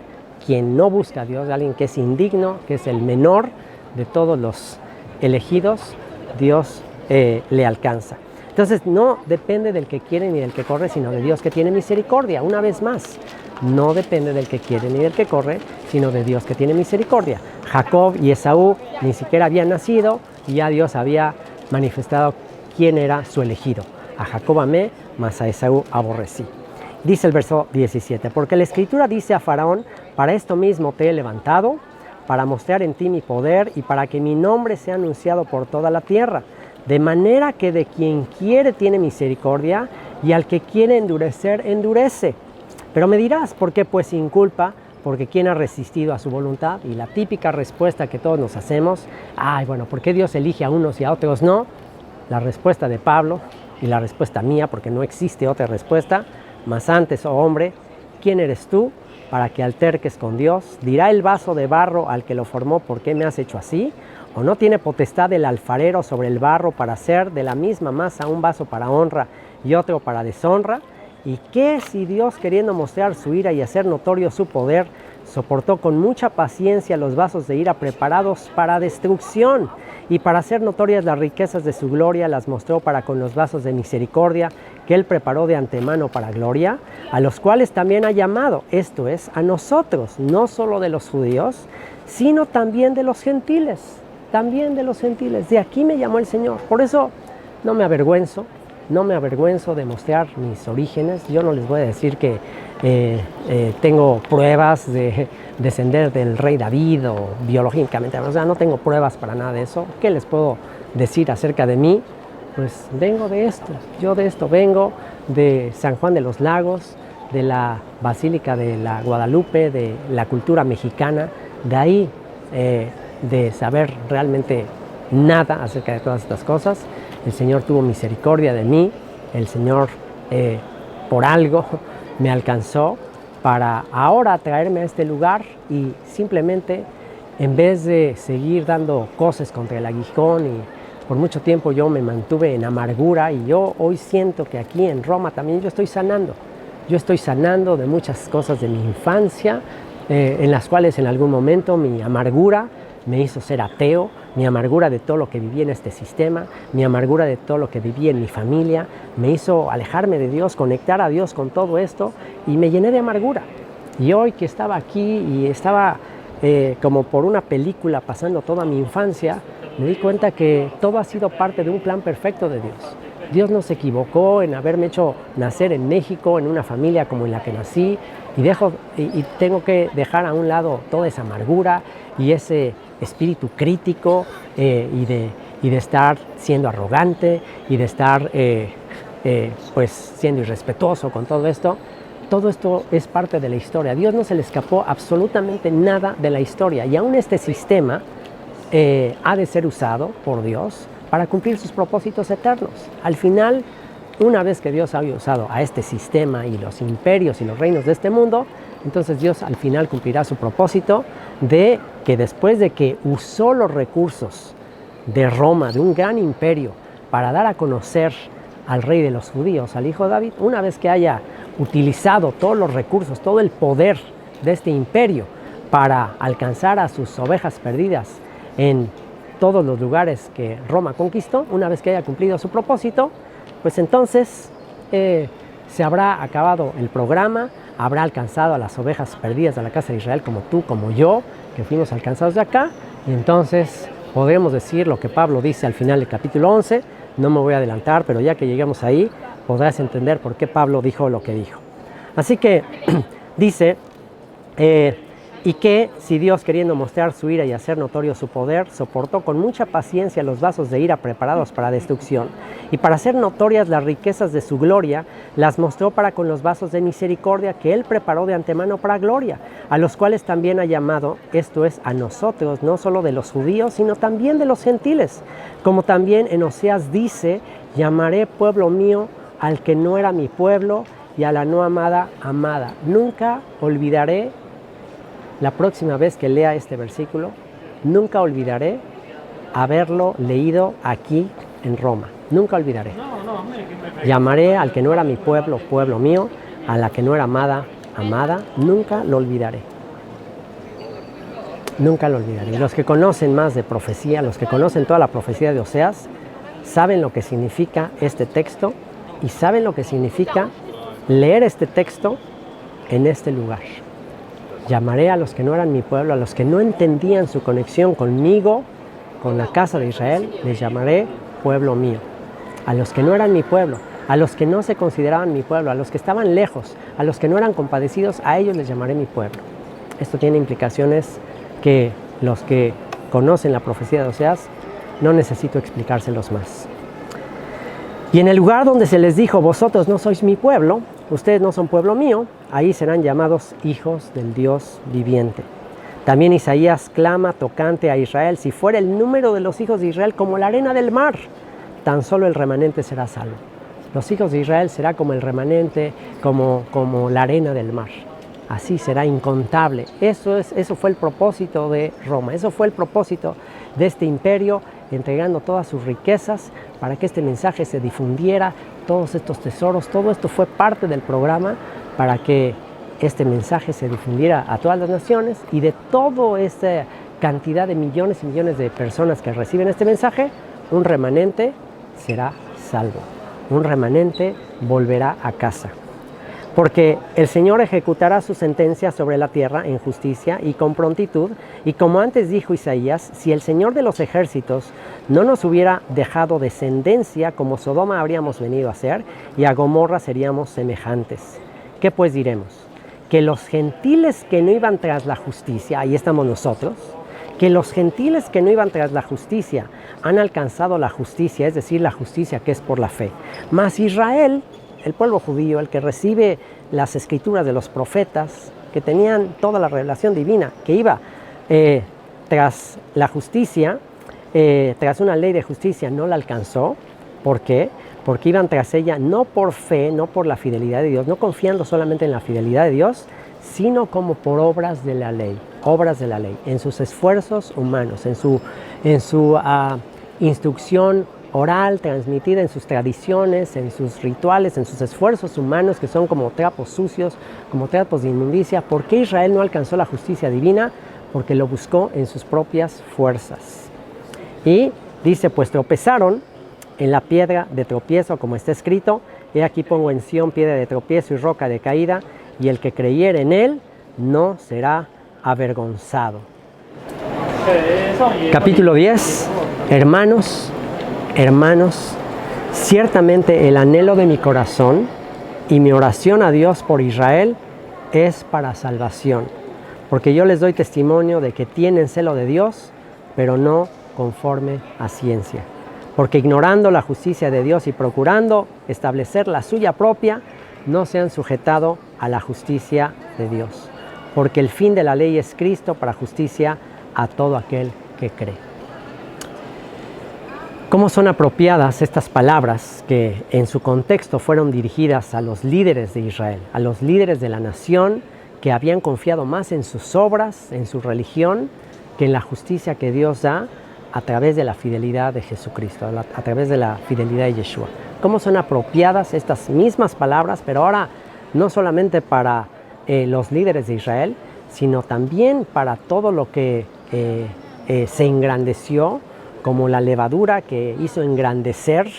[SPEAKER 2] quien no busca a Dios, de alguien que es indigno, que es el menor de todos los elegidos. Dios le alcanza. Entonces no depende del que quiere ni del que corre, sino de Dios que tiene misericordia. Una vez más, no depende del que quiere ni del que corre, sino de Dios que tiene misericordia. Jacob y Esaú ni siquiera habían nacido, y ya Dios había manifestado quién era su elegido. A Jacob amé, mas a Esaú aborrecí. Dice el verso 17: porque la Escritura dice a Faraón: para esto mismo te he levantado, para mostrar en ti mi poder, y para que mi nombre sea anunciado por toda la tierra. De manera que de quien quiere tiene misericordia, y al que quiere endurecer, endurece. Pero me dirás: ¿por qué pues sin culpa? Porque ¿quién ha resistido a su voluntad? Y la típica respuesta que todos nos hacemos: ay, bueno, ¿por qué Dios elige a unos y a otros no? La respuesta de Pablo, y la respuesta mía, porque no existe otra respuesta: mas antes, oh hombre, ¿quién eres tú para que alterques con Dios? ¿Dirá el vaso de barro al que lo formó: ¿por qué me has hecho así? ¿O no tiene potestad el alfarero sobre el barro para hacer de la misma masa un vaso para honra y otro para deshonra? ¿Y qué si Dios, queriendo mostrar su ira y hacer notorio su poder, soportó con mucha paciencia los vasos de ira preparados para destrucción, y para hacer notorias las riquezas de su gloria las mostró para con los vasos de misericordia que Él preparó de antemano para gloria, a los cuales también ha llamado, esto es, a nosotros, no solo de los judíos, sino también de los gentiles? También de los gentiles. De aquí me llamó el Señor. Por eso no me avergüenzo de mostrar mis orígenes. Yo no les voy a decir que tengo pruebas de descender del rey David o biológicamente. O sea, no tengo pruebas para nada de eso. ¿Qué les puedo decir acerca de mí? Pues vengo de esto. Yo de esto vengo, de San Juan de los Lagos, de la Basílica de la Guadalupe, de la cultura mexicana. De ahí de saber realmente nada acerca de todas estas cosas. El Señor tuvo misericordia de mí, el Señor por algo me alcanzó para ahora traerme a este lugar, y simplemente, en vez de seguir dando cosas contra el aguijón, y por mucho tiempo yo me mantuve en amargura, y yo hoy siento que aquí en Roma también yo estoy sanando de muchas cosas de mi infancia, en las cuales en algún momento mi amargura me hizo ser ateo, mi amargura de todo lo que viví en este sistema, mi amargura de todo lo que viví en mi familia, me hizo alejarme de Dios, conectar a Dios con todo esto, y me llené de amargura. Y hoy que estaba aquí y estaba como por una película pasando toda mi infancia, me di cuenta que todo ha sido parte de un plan perfecto de Dios. Dios no se equivocó en haberme hecho nacer en México, en una familia como en la que nací, y tengo que dejar a un lado toda esa amargura y ese espíritu crítico y de estar siendo arrogante y de estar pues siendo irrespetuoso con todo esto. Todo esto es parte de la historia. A Dios no se le escapó absolutamente nada de la historia, y aún este sistema ha de ser usado por Dios para cumplir sus propósitos eternos. Al final, una vez que Dios haya usado a este sistema y los imperios y los reinos de este mundo, entonces Dios al final cumplirá su propósito de que después de que usó los recursos de Roma, de un gran imperio, para dar a conocer al rey de los judíos, al hijo de David, una vez que haya utilizado todos los recursos, todo el poder de este imperio para alcanzar a sus ovejas perdidas en todos los lugares que Roma conquistó, una vez que haya cumplido su propósito, pues entonces se habrá acabado el programa, habrá alcanzado a las ovejas perdidas de la casa de Israel, como tú, como yo, que fuimos alcanzados de acá, y entonces podremos decir lo que Pablo dice al final del capítulo 11, no me voy a adelantar, pero ya que lleguemos ahí, podrás entender por qué Pablo dijo lo que dijo. Así que dice, y que si Dios, queriendo mostrar su ira y hacer notorio su poder, soportó con mucha paciencia los vasos de ira preparados para destrucción, y para hacer notorias las riquezas de su gloria, las mostró para con los vasos de misericordia que Él preparó de antemano para gloria, a los cuales también ha llamado, esto es, a nosotros, no solo de los judíos, sino también de los gentiles, como también en Oseas dice, llamaré pueblo mío al que no era mi pueblo, y a la no amada, amada. Nunca olvidaré, la próxima vez que lea este versículo, nunca olvidaré haberlo leído aquí en Roma. Nunca olvidaré. Llamaré al que no era mi pueblo, pueblo mío, a la que no era amada, amada. Nunca lo olvidaré. Nunca lo olvidaré. Y los que conocen más de profecía, los que conocen toda la profecía de Oseas, saben lo que significa este texto y saben lo que significa leer este texto en este lugar. Llamaré a los que no eran mi pueblo, a los que no entendían su conexión conmigo, con la casa de Israel, les llamaré pueblo mío. A los que no eran mi pueblo, a los que no se consideraban mi pueblo, a los que estaban lejos, a los que no eran compadecidos, a ellos les llamaré mi pueblo. Esto tiene implicaciones que los que conocen la profecía de Oseas no necesito explicárselos más. Y en el lugar donde se les dijo, vosotros no sois mi pueblo, ustedes no son pueblo mío, ahí serán llamados hijos del Dios viviente. También Isaías clama tocante a Israel, si fuera el número de los hijos de Israel como la arena del mar, tan solo el remanente será salvo. Los hijos de Israel será como el remanente, como la arena del mar. Así será incontable. Eso fue el propósito de Roma, eso fue el propósito de este imperio, entregando todas sus riquezas para que este mensaje se difundiera, todos estos tesoros, todo esto fue parte del programa para que este mensaje se difundiera a todas las naciones, y de toda esta cantidad de millones y millones de personas que reciben este mensaje, un remanente será salvo, un remanente volverá a casa. Porque el Señor ejecutará su sentencia sobre la tierra en justicia y con prontitud, y como antes dijo Isaías, si el Señor de los ejércitos no nos hubiera dejado descendencia, como Sodoma habríamos venido a ser, y a Gomorra seríamos semejantes. ¿Qué pues diremos? Que los gentiles que no iban tras la justicia, ahí estamos nosotros, que los gentiles que no iban tras la justicia han alcanzado la justicia, es decir, la justicia que es por la fe. Mas Israel, el pueblo judío, el que recibe las escrituras de los profetas, que tenían toda la revelación divina, que iba tras la justicia, tras una ley de justicia, no la alcanzó. ¿Por qué? Porque iban tras ella no por fe, no por la fidelidad de Dios, no confiando solamente en la fidelidad de Dios, sino como por obras de la ley, en sus esfuerzos humanos, en su instrucción oral, transmitida en sus tradiciones, en sus rituales, en sus esfuerzos humanos que son como trapos sucios, como trapos de inmundicia. ¿Por qué Israel no alcanzó la justicia divina? Porque lo buscó en sus propias fuerzas. Y dice, pues tropezaron en la piedra de tropiezo, como está escrito, he aquí pongo en Sión piedra de tropiezo y roca de caída, y el que creyere en él no será avergonzado. Capítulo 10, hermanos, Ciertamente el anhelo de mi corazón y mi oración a Dios por Israel es para salvación, porque yo les doy testimonio de que tienen celo de Dios, pero no conforme a ciencia. Porque ignorando la justicia de Dios y procurando establecer la suya propia, no se han sujetado a la justicia de Dios. Porque el fin de la ley es Cristo para justicia a todo aquel que cree. ¿Cómo son apropiadas estas palabras que en su contexto fueron dirigidas a los líderes de Israel, a los líderes de la nación que habían confiado más en sus obras, en su religión, que en la justicia que Dios da a través de la fidelidad de Jesucristo, a través de la fidelidad de Yeshua? ¿Cómo son apropiadas estas mismas palabras, pero ahora no solamente para los líderes de Israel, sino también para todo lo que se engrandeció, como la levadura que hizo engrandecer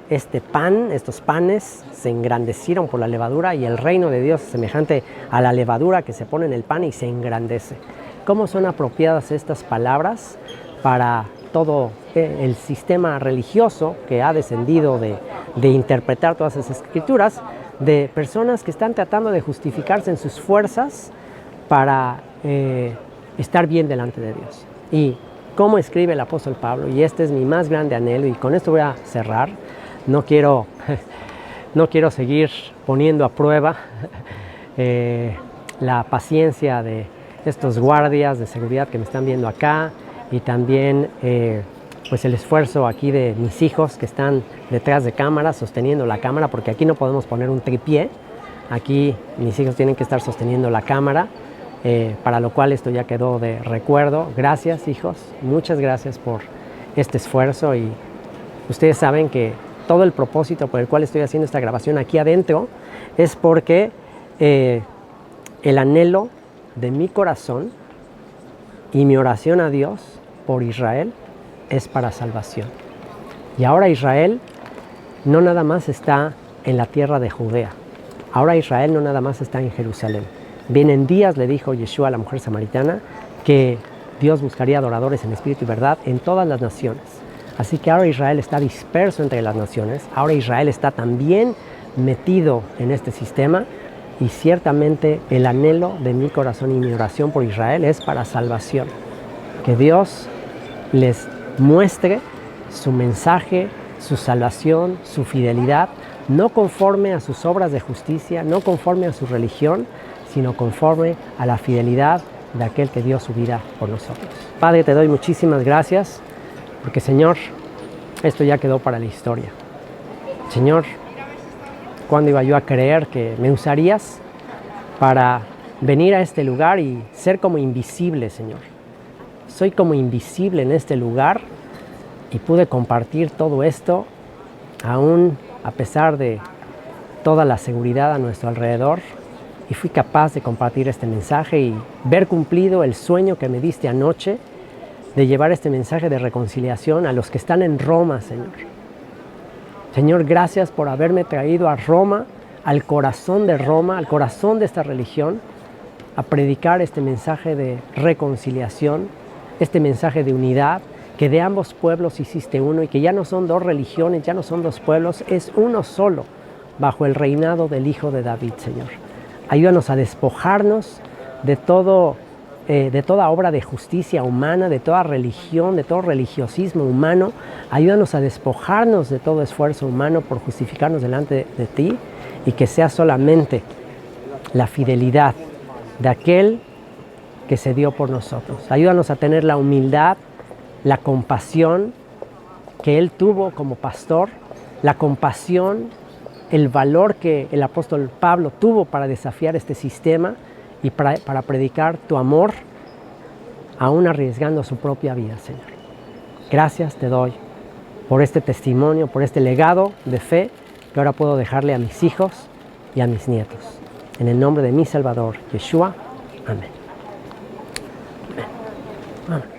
[SPEAKER 2] este pan, estos panes se engrandecieron por la levadura, y el reino de Dios es semejante a la levadura que se pone en el pan y se engrandece? ¿Cómo son apropiadas estas palabras para todo el sistema religioso que ha descendido de interpretar todas esas escrituras, de personas que están tratando de justificarse en sus fuerzas para estar bien delante de Dios? Y como escribe el apóstol Pablo, y este es mi más grande anhelo, y con esto voy a cerrar, no quiero seguir poniendo a prueba la paciencia de estos guardias de seguridad que me están viendo acá, y también pues el esfuerzo aquí de mis hijos que están detrás de cámara, sosteniendo la cámara, porque aquí no podemos poner un tripié, aquí mis hijos tienen que estar sosteniendo la cámara. Para lo cual esto ya quedó de recuerdo. Gracias, hijos, muchas gracias por este esfuerzo, y ustedes saben que todo el propósito por el cual estoy haciendo esta grabación aquí adentro es porque el anhelo de mi corazón y mi oración a Dios por Israel es para salvación. Y ahora Israel no nada más está en la tierra de Judea, ahora Israel no nada más está en Jerusalén. Vienen días, le dijo Yeshua a la mujer samaritana, que Dios buscaría adoradores en espíritu y verdad en todas las naciones. Así que ahora Israel está disperso entre las naciones, ahora Israel está también metido en este sistema, y ciertamente el anhelo de mi corazón y mi oración por Israel es para salvación. Que Dios les muestre su mensaje, su salvación, su fidelidad, no conforme a sus obras de justicia, no conforme a su religión, sino conforme a la fidelidad de aquel que dio su vida por nosotros. Padre, te doy muchísimas gracias, porque Señor, esto ya quedó para la historia. Señor, ¿cuándo iba yo a creer que me usarías para venir a este lugar y ser como invisible, Señor? Soy como invisible en este lugar, y pude compartir todo esto, aún a pesar de toda la seguridad a nuestro alrededor. Y fui capaz de compartir este mensaje y ver cumplido el sueño que me diste anoche de llevar este mensaje de reconciliación a los que están en Roma, Señor. Señor, gracias por haberme traído a Roma, al corazón de Roma, al corazón de esta religión, a predicar este mensaje de reconciliación, este mensaje de unidad, que de ambos pueblos hiciste uno, y que ya no son dos religiones, ya no son dos pueblos, es uno solo, bajo el reinado del Hijo de David, Señor. Ayúdanos a despojarnos de toda obra de justicia humana, de toda religión, de todo religiosismo humano. Ayúdanos a despojarnos de todo esfuerzo humano por justificarnos delante de ti, y que sea solamente la fidelidad de aquel que se dio por nosotros. Ayúdanos a tener la humildad, la compasión que Él tuvo como pastor, la compasión, el valor que el apóstol Pablo tuvo para desafiar este sistema y para predicar tu amor, aún arriesgando su propia vida, Señor. Gracias te doy por este testimonio, por este legado de fe que ahora puedo dejarle a mis hijos y a mis nietos. En el nombre de mi Salvador, Yeshua. Amén. Amén. Amén.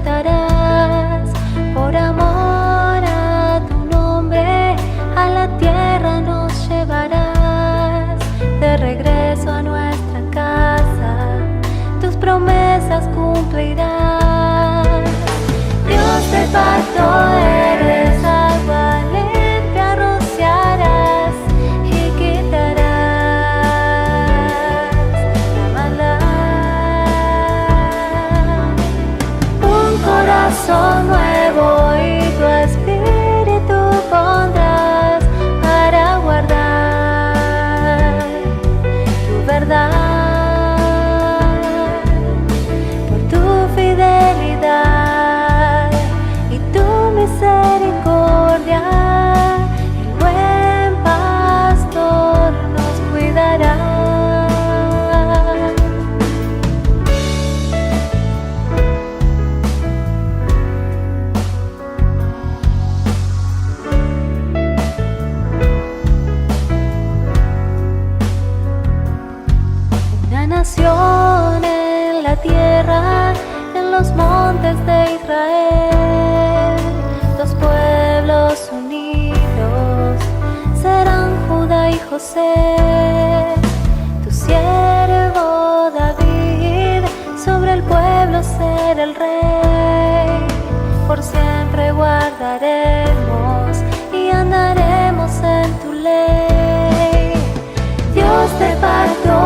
[SPEAKER 3] quitarás. Por amor a tu nombre, a la tierra nos llevarás. De regreso a nuestra casa, tus promesas cumplirás. Dios del pacto eres, agua limpia rociarás y quitarás la maldad. Un corazón nuevo y tu espíritu pondrás para guardar tu verdad. Por tu fidelidad y tu misericordia, el buen pastor nos cuidará. Una nación en la tierra, en los montes de Israel, dos pueblos unidos serán Judá y José. Tu siervo David sobre el pueblo será el rey. Por siempre guardaremos y andaremos en tu ley. Dios del pacto